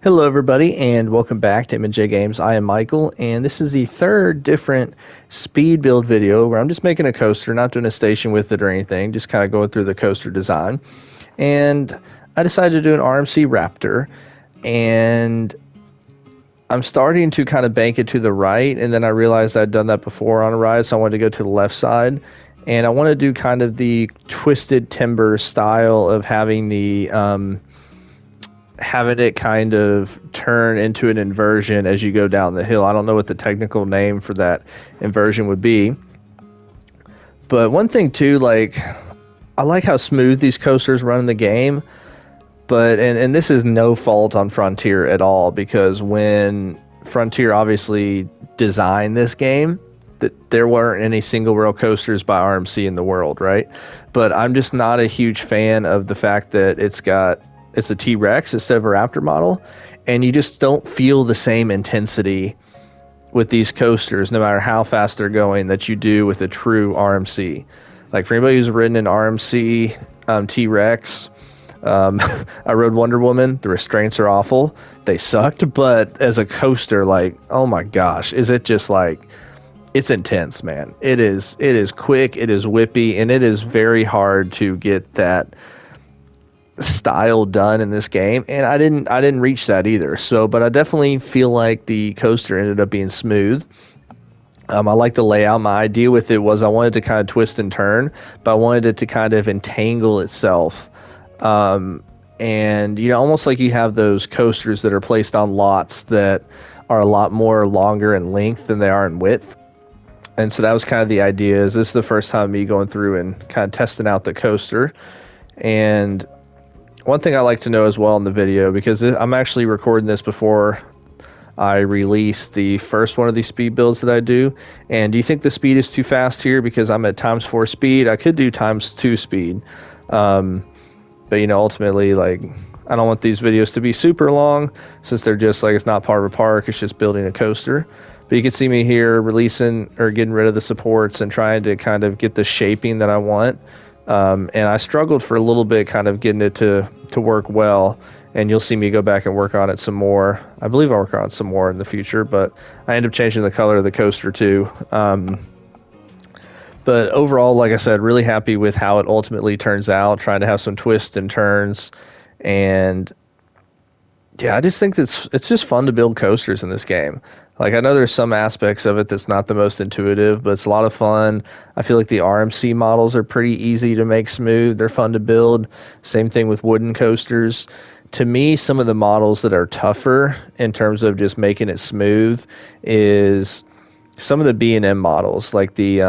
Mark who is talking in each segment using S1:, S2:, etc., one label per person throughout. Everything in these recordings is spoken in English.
S1: Hello everybody and welcome back to M&J Games. I am Michael and this is the third different speed build video where I'm just making a coaster, not doing a station with it or anything, just kind of going through the coaster design. And I decided to do an RMC Raptor, and I'm starting to kind of bank it to the right, and then I realized I'd done that before on a ride, so I wanted to go to the left side. And I want to do kind of the twisted timber style of having the having it kind of turn into an inversion as you go down the hill. I don't know what the technical name for that inversion would be. But one thing too, like, I like how smooth these coasters run in the game. But, and this is no fault on Frontier at all, because when Frontier obviously designed this game, that there weren't any single rail coasters by RMC in the world, right? But I'm just not a huge fan of the fact that it's a T-Rex instead of a Raptor model, and you just don't feel the same intensity with these coasters, no matter how fast they're going, that you do with a true RMC. Like, for anybody who's ridden an RMC T-Rex, I rode Wonder Woman. The restraints are awful. They sucked, but as a coaster, like, oh my gosh, is it just like, it's intense, man. It is quick, it is whippy, and it is very hard to get that style done in this game, and I didn't reach that either. So, but I definitely feel like the coaster ended up being smooth. I like the layout. My idea with it was I wanted to kind of twist and turn, but I wanted it to kind of entangle itself. And, you know, almost like you have those coasters that are placed on lots that are a lot more longer in length than they are in width. And so that was kind of the idea. Is this is the first time me going through and kind of testing out the coaster. And one thing I like to know as well in the video, because I'm actually recording this before I release the first one of these speed builds that I do. And do you think the speed is too fast here? Because I'm at ×4 speed. I could do ×2 speed. But, you know, ultimately, like, I don't want these videos to be super long, since they're just like, it's not part of a park, it's just building a coaster. But you can see me here releasing or getting rid of the supports and trying to kind of get the shaping that I want. And I struggled for a little bit kind of getting it to work well, and you'll see me go back and work on it some more. I believe I'll work on it some more in the future, but I end up changing the color of the coaster too. But overall, like I said, really happy with how it ultimately turns out, trying to have some twists and turns. And yeah, I just think it's just fun to build coasters in this game. Like, I know there's some aspects of it that's not the most intuitive, but it's a lot of fun. I feel like the RMC models are pretty easy to make smooth. They're fun to build. Same thing with wooden coasters. To me, some of the models that are tougher in terms of just making it smooth is some of the B&M models, like the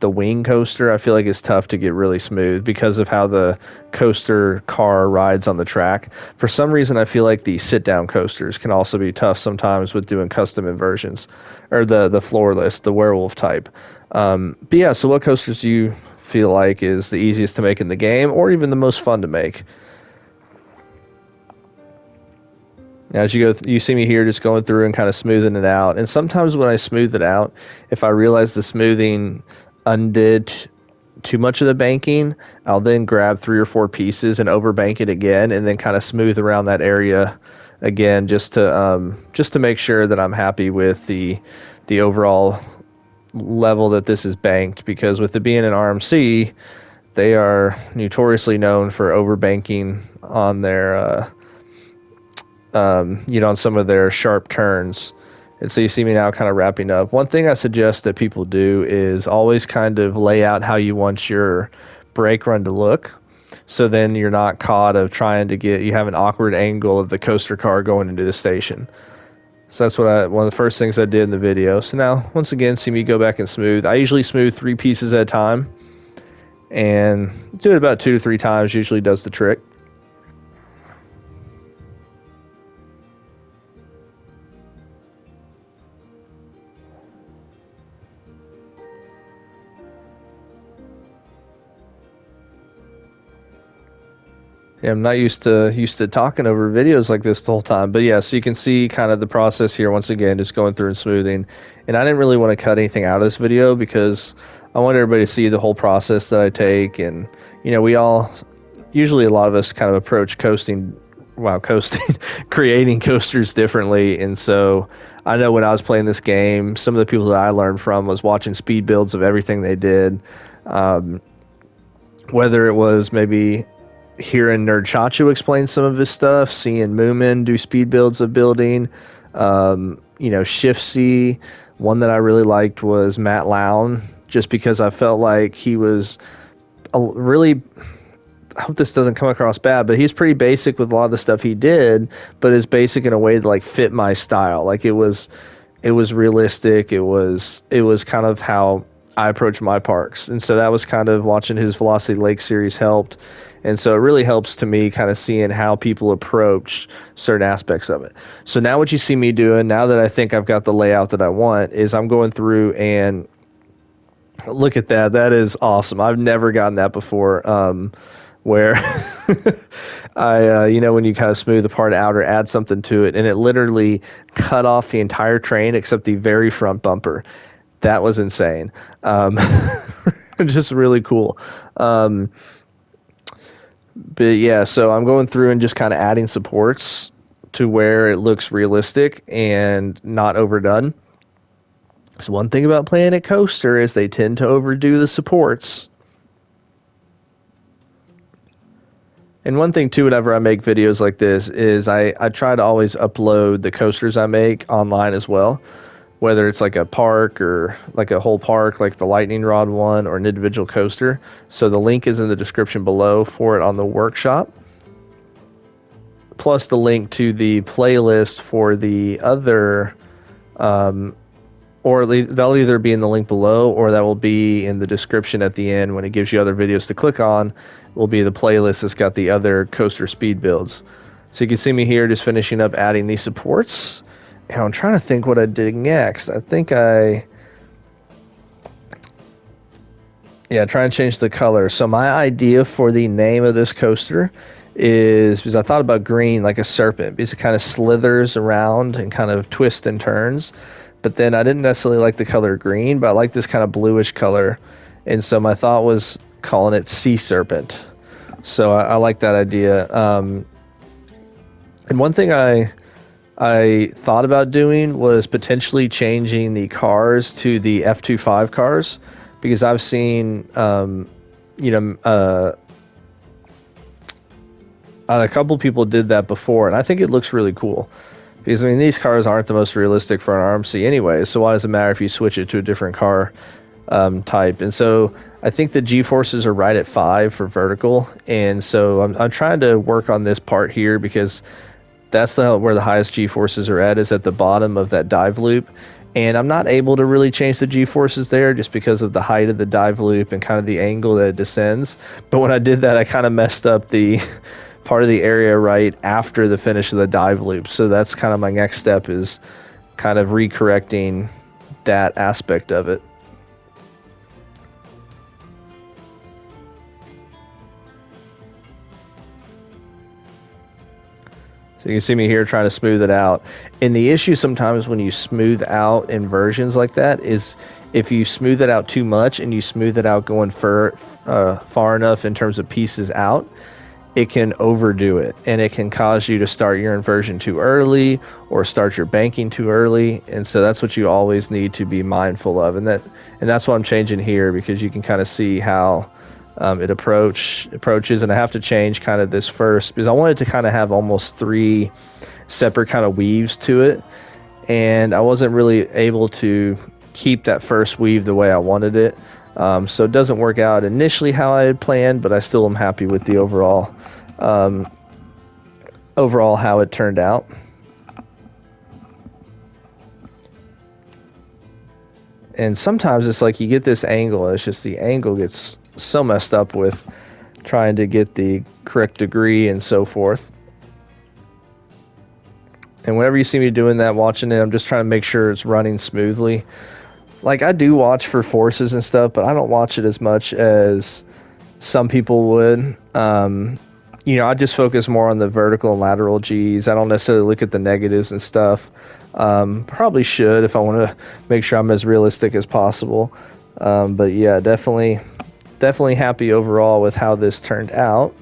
S1: wing coaster. I feel like it's tough to get really smooth because of how the coaster car rides on the track. For some reason, I feel like the sit-down coasters can also be tough sometimes with doing custom inversions, or the floorless, the werewolf type. But yeah, so what coasters do you feel like is the easiest to make in the game, or even the most fun to make? As you go, you see me here just going through and kind of smoothing it out. And sometimes when I smooth it out, if I realize the smoothing undid too much of the banking, I'll then grab 3 or 4 pieces and overbank it again, and then kind of smooth around that area again, just to make sure that I'm happy with the overall level that this is banked. Because with it being an RMC, they are notoriously known for overbanking on their you know, on some of their sharp turns. And so you see me now kind of wrapping up. One thing I suggest that people do is always kind of lay out how you want your brake run to look, so then you're not caught of trying to you have an awkward angle of the coaster car going into the station. So that's one of the first things I did in the video. So now, once again, see me go back and smooth. I usually smooth 3 pieces at a time, and do it about 2 to 3 times usually does the trick. Yeah, I'm not used to talking over videos like this the whole time. But yeah, so you can see kind of the process here once again, just going through and smoothing. And I didn't really want to cut anything out of this video because I want everybody to see the whole process that I take. And, you know, usually a lot of us kind of approach coasting coasting, creating coasters differently. And so I know when I was playing this game, some of the people that I learned from was watching speed builds of everything they did. Whether it was maybe hearing Nerd Chacho explain some of his stuff, seeing Moomin do speed builds of building, Shift C. One that I really liked was Matt Lown, just because I felt like he was a really, I hope this doesn't come across bad, but he's pretty basic with a lot of the stuff he did, but is basic in a way that like fit my style. Like it was realistic. It was kind of how I approach my parks. And so that was kind of watching his Velocity Lake series helped. And so it really helps to me kind of seeing how people approach certain aspects of it. So now what you see me doing, now that I think I've got the layout that I want, is I'm going through and look at that. That is awesome. I've never gotten that before. Where when you kind of smooth the part out or add something to it, and it literally cut off the entire train except the very front bumper. That was insane. Just really cool. But yeah, so I'm going through and just kind of adding supports to where it looks realistic and not overdone. So one thing about playing a coaster is they tend to overdo the supports. And one thing too, whenever I make videos like this, is I try to always upload the coasters I make online as well. Whether it's like a park or like a whole park, like the lightning rod one, or an individual coaster. So the link is in the description below for it on the workshop. Plus the link to the playlist for the other, or that'll either be in the link below or that will be in the description at the end when it gives you other videos to click on. Will be the playlist that's got the other coaster speed builds. So you can see me here just finishing up adding these supports. And I'm trying to think what I did next. I think try and change the color. So my idea for the name of this coaster is, because I thought about green like a serpent, because it kind of slithers around and kind of twists and turns. But then I didn't necessarily like the color green, but I like this kind of bluish color. And so my thought was calling it Sea Serpent. So I like that idea. And one thing I thought about doing was potentially changing the cars to the F25 cars, because I've seen, a couple people did that before, and I think it looks really cool. Because, I mean, these cars aren't the most realistic for an RMC anyway, so why does it matter if you switch it to a different car type? And so I think the G-forces are right at 5 for vertical, and so I'm trying to work on this part here, because that's where the highest G-forces are at, is at the bottom of that dive loop. And I'm not able to really change the G-forces there just because of the height of the dive loop and kind of the angle that it descends. But when I did that, I kind of messed up the part of the area right after the finish of the dive loop. So that's kind of my next step, is kind of recorrecting that aspect of it. So you can see me here trying to smooth it out. And the issue sometimes when you smooth out inversions like that is if you smooth it out too much and you smooth it out going far enough in terms of pieces out, it can overdo it. And it can cause you to start your inversion too early or start your banking too early. And so that's what you always need to be mindful of. And that's what I'm changing here, because you can kind of see how it approaches, and I have to change kind of this first, because I wanted to kind of have almost 3 separate kind of weaves to it, and I wasn't really able to keep that first weave the way I wanted it. So it doesn't work out initially how I had planned, but I still am happy with the overall how it turned out. And sometimes it's like you get this angle, and it's just the angle gets so messed up with trying to get the correct degree and so forth. And whenever you see me doing that, watching it, I'm just trying to make sure it's running smoothly. Like, I do watch for forces and stuff, but I don't watch it as much as some people would. I just focus more on the vertical and lateral G's. I don't necessarily look at the negatives and stuff. Probably should, if I want to make sure I'm as realistic as possible. But yeah, definitely happy overall with how this turned out.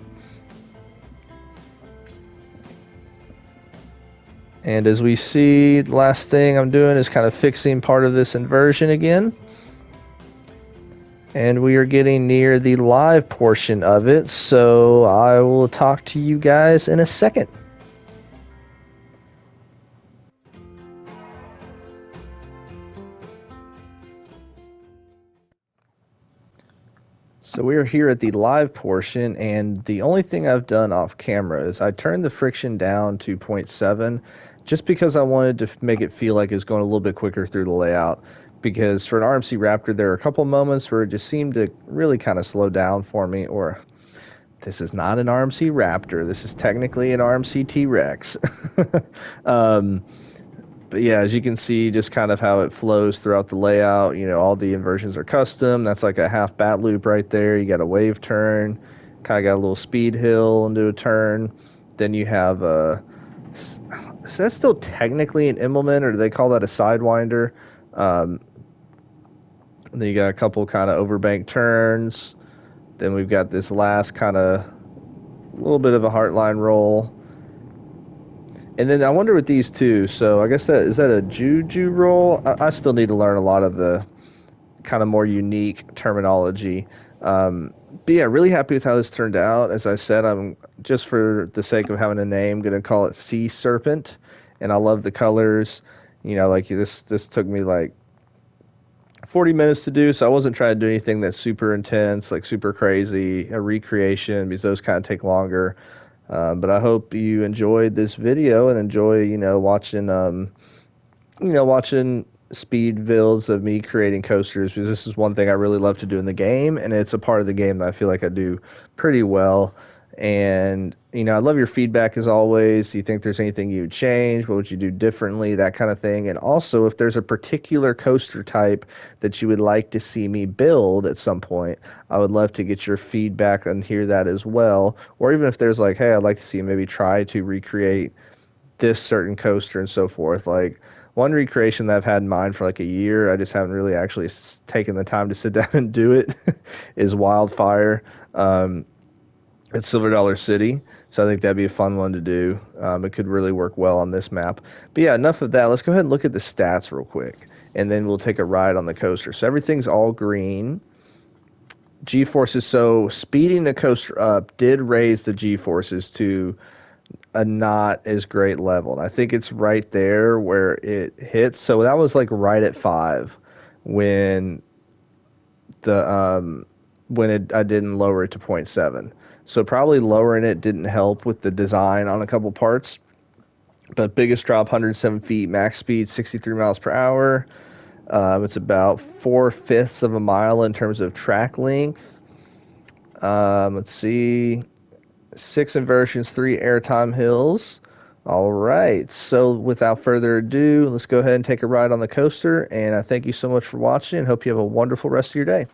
S1: And as we see, the last thing I'm doing is kind of fixing part of this inversion again. And we are getting near the live portion of it, so I will talk to you guys in a second. So we are here at the live portion, and the only thing I've done off camera is I turned the friction down to 0.7 just because I wanted to make it feel like it's going a little bit quicker through the layout. Because for an RMC Raptor, there are a couple moments where it just seemed to really kind of slow down for me, or this is not an RMC Raptor. This is technically an RMC T-Rex. But yeah, as you can see, just kind of how it flows throughout the layout. You know, all the inversions are custom. That's like a half bat loop right there. You got a wave turn, kind of got a little speed hill into a turn. Then you have a, is that still technically an implement, or do they call that a sidewinder? Then you got a couple kind of overbank turns. Then we've got this last kind of little bit of a heartline roll. And then I wonder with these two, so I guess that is that a juju roll? I still need to learn a lot of the kind of more unique terminology. But yeah, really happy with how this turned out. As I said, I'm just for the sake of having a name, gonna call it Sea Serpent. And I love the colors. You know, like this took me like 40 minutes to do, so I wasn't trying to do anything that's super intense, like super crazy, a recreation, because those kind of take longer. But I hope you enjoyed this video and enjoy, watching speed builds of me creating coasters, because this is one thing I really love to do in the game, and it's a part of the game that I feel like I do pretty well. And I love your feedback as always. Do you think there's anything you would change? What would you do differently? That kind of thing. And also, if there's a particular coaster type that you would like to see me build at some point, I would love to get your feedback and hear that as well. Or even if there's like, hey, I'd like to see you maybe try to recreate this certain coaster and so forth. Like one recreation that I've had in mind for like a year, I just haven't really actually taken the time to sit down and do it, is Wildfire. It's Silver Dollar City, so I think that'd be a fun one to do. It could really work well on this map. But yeah, enough of that. Let's go ahead and look at the stats real quick, and then we'll take a ride on the coaster. So everything's all green. G-forces, so speeding the coaster up did raise the G-forces to a not as great level. And I think it's right there where it hits. So that was like right at 5 when the I didn't lower it to 0.7. So probably lowering it didn't help with the design on a couple parts. But biggest drop, 107 feet, max speed 63 miles per hour. It's about 4/5 of a mile in terms of track length. Let's see, 6 inversions, 3 airtime hills. All right, so without further ado, let's go ahead and take a ride on the coaster. And I thank you so much for watching and hope you have a wonderful rest of your day.